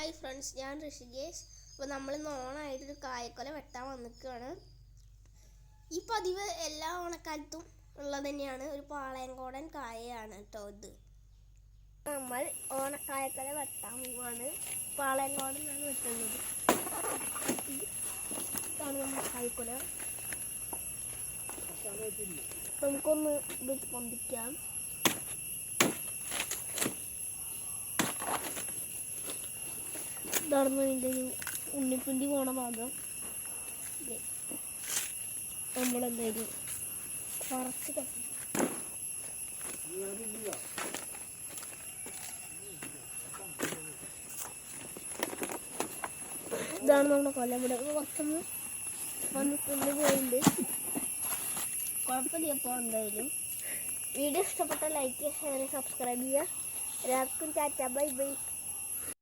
Hi friends, ഞാൻ ഋഷികേഷ്. അപ്പോൾ നമ്മൾ ഓണമായിട്ടൊരു കായക്കൊല വെട്ടാൻ വന്നിക്കുകയാണ്. ഈ പതിവ് എല്ലാ ഓണക്കാലത്തും ഉള്ളത് തന്നെയാണ്. ഒരു പാളയംകോടൻ കായയാണ് കേട്ടോ ഇത്. നമ്മൾ ഓണക്കായക്കൊല വെട്ടാൻ പോവുകയാണ്. പാളയംകോടനാണ് വെട്ടുന്നത്. ഇതാണ് നമ്മുടെ കായക്കൊല. നമുക്കൊന്ന് ഇത് പൊന്തിക്കാം. ഇതാണ് ഇതിൻ്റെ ഒരു ഉണ്ണിപ്പിണ്ടി പോണ ഭാഗം. നമ്മളെന്തായാലും കുറച്ച് ഇതാണ് നമ്മുടെ കൊല. ഇവിടെ കുറച്ചൊന്ന് വന്ന് പുല്ല് പോയിട്ടുണ്ട്. കുഴപ്പമില്ല. ഇപ്പോൾ എന്തായാലും വീഡിയോ ഇഷ്ടപ്പെട്ട ലൈക്ക്, ഷെയർ, സബ്സ്ക്രൈബ് ചെയ്യുക. എല്ലാവർക്കും ടാറ്റ, ബൈ ബൈ.